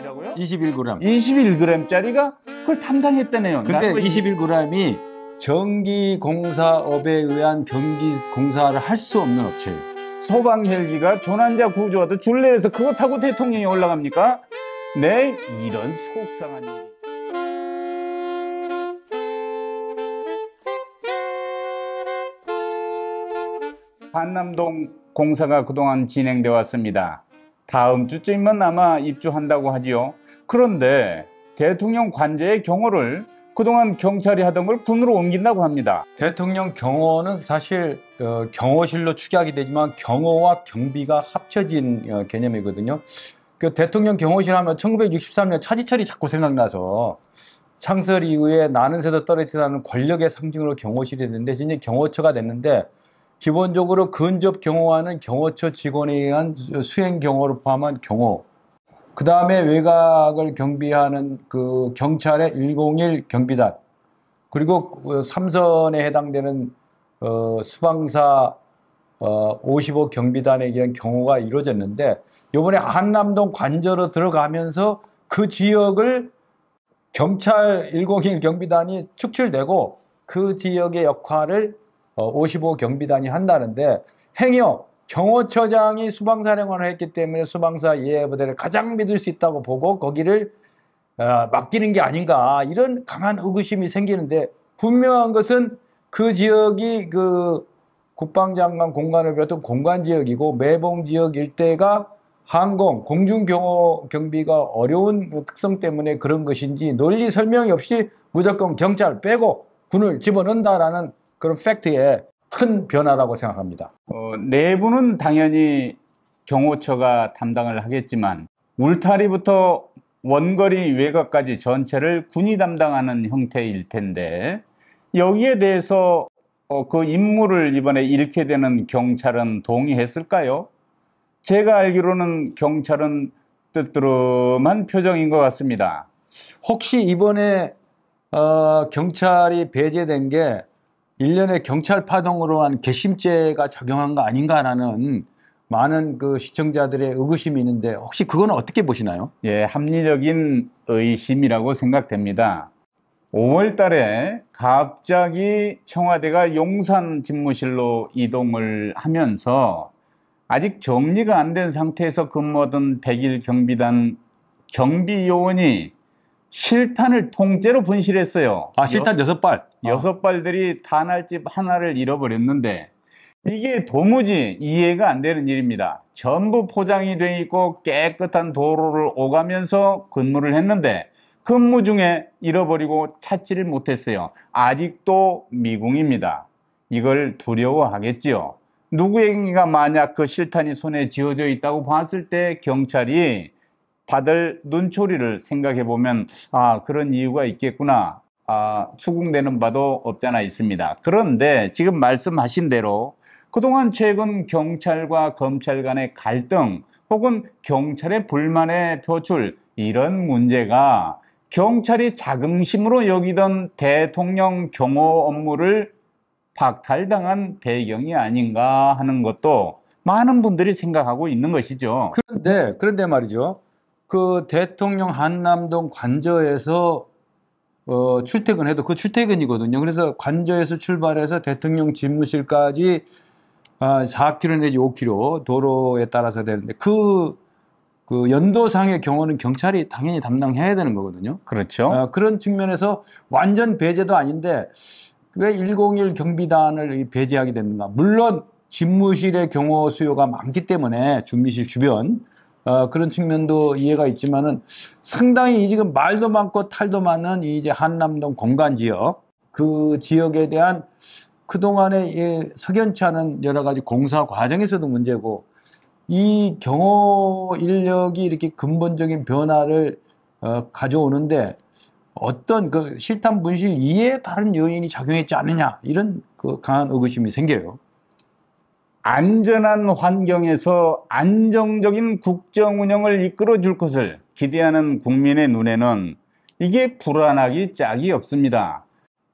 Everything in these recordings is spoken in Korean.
g이라고요? 21g. 21g짜리가 그걸 담당했다네요. 근데 21g이 전기공사업에 의한 경기공사를 할 수 없는 업체예요. 소방 헬기가 조난자 구조와도 줄레에서 그거 타고 대통령이 올라갑니까? 네, 이런 속상한 일이. 한남동 공사가 그동안 진행되어 왔습니다. 다음 주쯤이면 아마 입주한다고 하지요. 그런데 대통령 관저의 경호를 그동안 경찰이 하던 걸 군으로 옮긴다고 합니다. 대통령 경호는 사실 경호실로 축약이 되지만 경호와 경비가 합쳐진 개념이거든요. 그 대통령 경호실 하면 1963년 차지철이 자꾸 생각나서 창설 이후에 나는 새도 떨어지다는 권력의 상징으로 경호실이 됐는데 이제 경호처가 됐는데 기본적으로 근접 경호하는 경호처 직원에 의한 수행 경호를 포함한 경호, 그 다음에 외곽을 경비하는 그 경찰의 101 경비단, 그리고 삼선에 해당되는 수방사 55 경비단에 의한 경호가 이루어졌는데 이번에 한남동 관저로 들어가면서 그 지역을 경찰 101 경비단이 축출되고 그 지역의 역할을 55 경비단이 한다는데 행여 경호처장이 수방사령관을 했기 때문에 수방사 예부대를 가장 믿을 수 있다고 보고 거기를 맡기는 게 아닌가 이런 강한 의구심이 생기는데 분명한 것은 그 지역이 그 국방장관 공간을 비롯한 공간지역이고 매봉지역 일대가 항공, 공중경호 경비가 어려운 특성 때문에 그런 것인지 논리 설명이 없이 무조건 경찰 빼고 군을 집어넣는다라는 그런 팩트의 큰 변화라고 생각합니다. 내부는 당연히 경호처가 담당을 하겠지만 울타리부터 원거리 외곽까지 전체를 군이 담당하는 형태일 텐데 여기에 대해서 그 임무를 이번에 잃게 되는 경찰은 동의했을까요? 제가 알기로는 경찰은 뜨뜨름한 표정인 것 같습니다. 혹시 이번에 경찰이 배제된 게 1년에 경찰 파동으로 한 괘씸죄가 작용한 거 아닌가라는 많은 그 시청자들의 의구심이 있는데 혹시 그건 어떻게 보시나요? 예, 합리적인 의심이라고 생각됩니다. 5월 달에 갑자기 청와대가 용산 집무실로 이동을 하면서 아직 정리가 안 된 상태에서 근무하던 101 경비단 경비요원이 실탄을 통째로 분실했어요. 실탄 6발. 6발들이 탄알집 하나를 잃어버렸는데 이게 도무지 이해가 안 되는 일입니다. 전부 포장이 돼 있고 깨끗한 도로를 오가면서 근무를 했는데 근무 중에 잃어버리고 찾지를 못했어요. 아직도 미궁입니다. 이걸 두려워하겠지요. 누구에게가 만약 그 실탄이 손에 쥐어져 있다고 봤을 때 경찰이 받을 눈초리를 생각해 보면 그런 이유가 있겠구나 추궁되는 바도 없잖아 있습니다. 그런데 지금 말씀하신 대로 그동안 최근 경찰과 검찰 간의 갈등 혹은 경찰의 불만의 표출 이런 문제가 경찰이 자긍심으로 여기던 대통령 경호 업무를 박탈당한 배경이 아닌가 하는 것도 많은 분들이 생각하고 있는 것이죠. 그런데 말이죠. 그 대통령 한남동 관저에서 출퇴근해도 그 출퇴근이거든요. 그래서 관저에서 출발해서 대통령 집무실까지 4km 내지 5km 도로에 따라서 되는데 그 연도상의 경우는 경찰이 당연히 담당해야 되는 거거든요. 그렇죠. 그런 측면에서 완전 배제도 아닌데 왜 101 경비단을 배제하게 됐는가? 물론 집무실의 경호 수요가 많기 때문에 집무실 주변 그런 측면도 이해가 있지만은 상당히 지금 말도 많고 탈도 많은 이제 한남동 공간 지역 그 지역에 대한 그동안의 석연치 않은 여러 가지 공사 과정에서도 문제고 이 경호 인력이 이렇게 근본적인 변화를 가져오는데 어떤 그 실탄 분실 이외에 다른 요인이 작용했지 않느냐 이런 그 강한 의구심이 생겨요. 안전한 환경에서 안정적인 국정 운영을 이끌어 줄 것을 기대하는 국민의 눈에는 이게 불안하기 짝이 없습니다.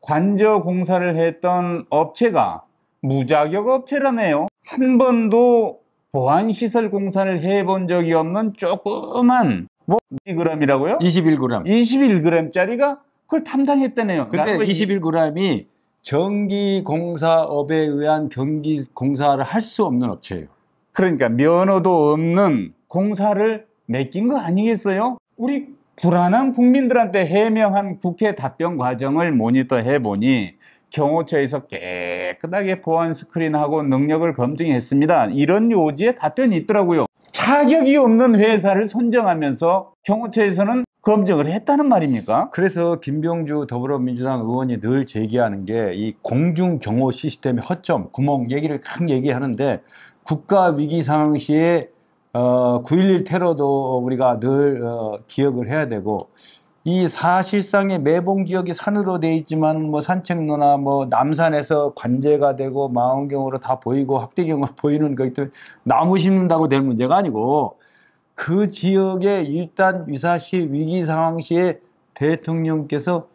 관저 공사를 했던 업체가 무자격 업체라네요. 한 번도 보안시설 공사를 해본 적이 없는 조그만 뭐 2g이라고요? 21g. 21g짜리가 그걸 탐당했다네요. 근데 21g이 전기공사업에 의한 경기공사를 할 수 없는 업체예요. 그러니까 면허도 없는 공사를 맡긴 거 아니겠어요? 우리 불안한 국민들한테 해명한 국회 답변 과정을 모니터해 보니 경호처에서 깨끗하게 보안 스크린하고 능력을 검증했습니다. 이런 요지의 답변이 있더라고요. 자격이 없는 회사를 선정하면서 경호처에서는 검증을 했다는 말입니까? 그래서 김병주 더불어민주당 의원이 늘 제기하는 게 이 공중 경호 시스템의 허점, 구멍 얘기를 강 얘기하는데 국가 위기 상황 시에 9.11 테러도 우리가 늘 기억을 해야 되고 이 사실상의 매봉 지역이 산으로 돼 있지만 뭐 산책로나 뭐 남산에서 관제가 되고 망원경으로 다 보이고 확대경으로 보이는 것들 나무 심는다고 될 문제가 아니고 그 지역에 일단 유사시 위기 상황 시에 대통령께서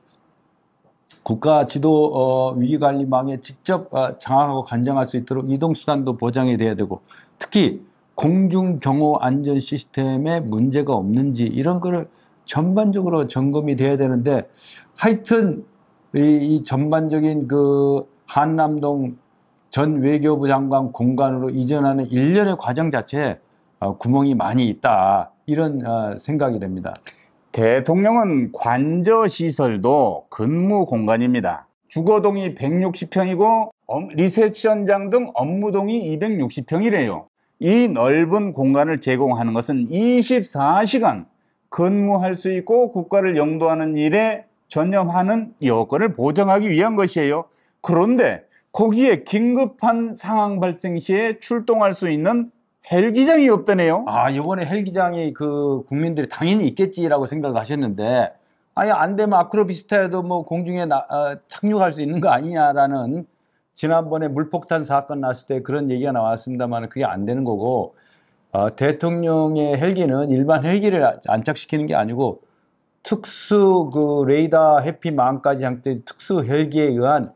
국가 지도 위기관리망에 직접 장악하고 관장할 수 있도록 이동수단도 보장이 돼야 되고 특히 공중경호 안전 시스템에 문제가 없는지 이런 거를 전반적으로 점검이 돼야 되는데 하여튼 이 전반적인 그 한남동 전 외교부 장관 공간으로 이전하는 일련의 과정 자체에 구멍이 많이 있다 이런 생각이 됩니다. 대통령은 관저시설도 근무 공간입니다. 주거동이 160평이고 리셉션장 등 업무동이 260평이래요. 이 넓은 공간을 제공하는 것은 24시간 근무할 수 있고 국가를 영도하는 일에 전념하는 여건을 보장하기 위한 것이에요. 그런데 거기에 긴급한 상황 발생 시에 출동할 수 있는 헬기장이 없다네요. 이번에 헬기장이 그 국민들이 당연히 있겠지라고 생각하셨는데 아니 안 되면 아크로비스타에도 뭐 공중에 착륙할 수 있는 거 아니냐라는 지난번에 물폭탄 사건 났을 때 그런 얘기가 나왔습니다만 그게 안 되는 거고 대통령의 헬기는 일반 헬기를 안착시키는 게 아니고 특수 그 레이더 해피망까지 장착된 특수 헬기에 의한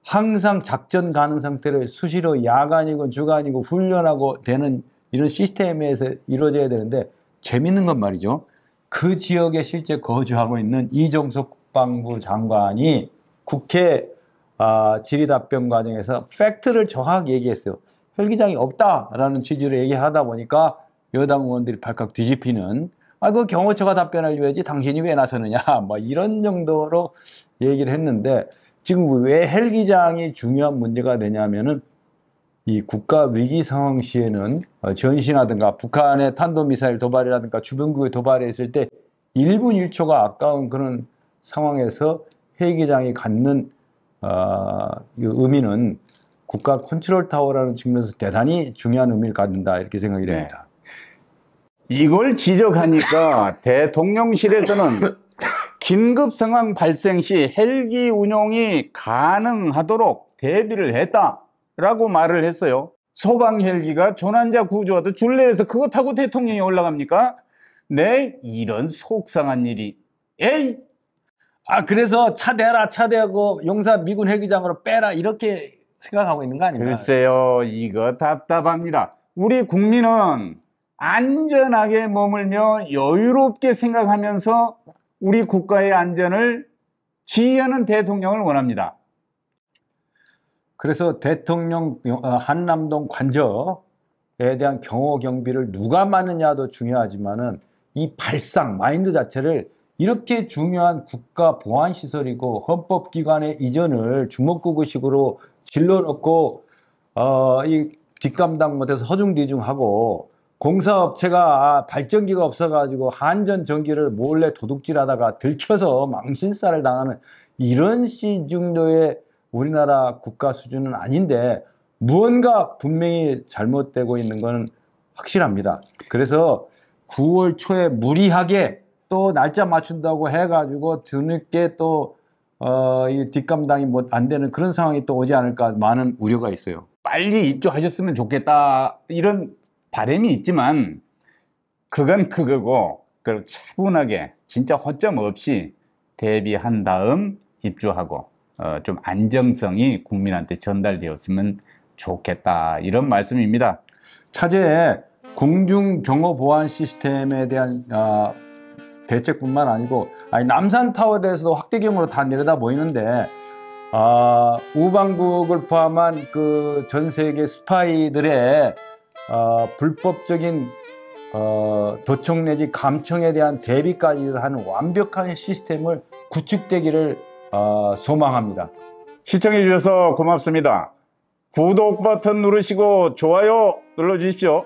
항상 작전 가능 상태로 수시로 야간이고 주간이고 훈련하고 되는 이런 시스템에서 이루어져야 되는데 재밌는 건 말이죠. 그 지역에 실제 거주하고 있는 이종석 국방부 장관이 국회 질의답변 과정에서 팩트를 정확히 얘기했어요. 헬기장이 없다라는 취지로 얘기하다 보니까 여당 의원들이 발칵 뒤집히는 그 경호처가 답변해줘야지 당신이 왜 나서느냐 뭐 이런 정도로 얘기를 했는데 지금 왜 헬기장이 중요한 문제가 되냐면은 이 국가 위기 상황 시에는 전시라든가 북한의 탄도미사일 도발이라든가 주변국에 도발했을 때 1분 1초가 아까운 그런 상황에서 헬기장이 갖는 의미는 국가 컨트롤 타워라는 측면에서 대단히 중요한 의미를 갖는다 이렇게 생각이 됩니다. 이걸 지적하니까 대통령실에서는 긴급 상황 발생 시 헬기 운용이 가능하도록 대비를 했다라고 말을 했어요. 소방 헬기가 조난자 구조하듯 줄레에서 그거 타고 대통령이 올라갑니까? 네, 이런 속상한 일이. 에이! 그래서 차 대라 차 대고 용산 미군 헬기장으로 빼라 이렇게 생각하고 있는 거 아닌가? 글쎄요, 이거 답답합니다. 우리 국민은 안전하게 머물며 여유롭게 생각하면서 우리 국가의 안전을 지휘하는 대통령을 원합니다. 그래서 대통령 한남동 관저에 대한 경호 경비를 누가 맡느냐도 중요하지만은 이 발상 마인드 자체를 이렇게 중요한 국가 보안 시설이고 헌법기관의 이전을 주먹구구식으로 질러놓고 이 뒷감당 못해서 허둥대중하고 공사업체가 발전기가 없어가지고 한전 전기를 몰래 도둑질하다가 들켜서 망신살을 당하는 이런 정도의 우리나라 국가 수준은 아닌데 무언가 분명히 잘못되고 있는 것은 확실합니다. 그래서 9월 초에 무리하게 또 날짜 맞춘다고 해가지고 뒤늦게 또 이 뒷감당이 뭐 안 되는 그런 상황이 또 오지 않을까 많은 우려가 있어요. 빨리 입주하셨으면 좋겠다 이런 바람이 있지만 그건 그거고 차분하게 진짜 허점 없이 대비한 다음 입주하고 좀 안정성이 국민한테 전달되었으면 좋겠다 이런 말씀입니다. 차제에 공중 경호 보안 시스템에 대한 대책뿐만 아니고 남산타워대에서도 확대경으로 다 내려다 보이는데 우방국을 포함한 그 전 세계 스파이들의 불법적인 도청 내지 감청에 대한 대비까지 하는 완벽한 시스템을 구축되기를 소망합니다. 시청해 주셔서 고맙습니다. 구독 버튼 누르시고 좋아요 눌러주십시오.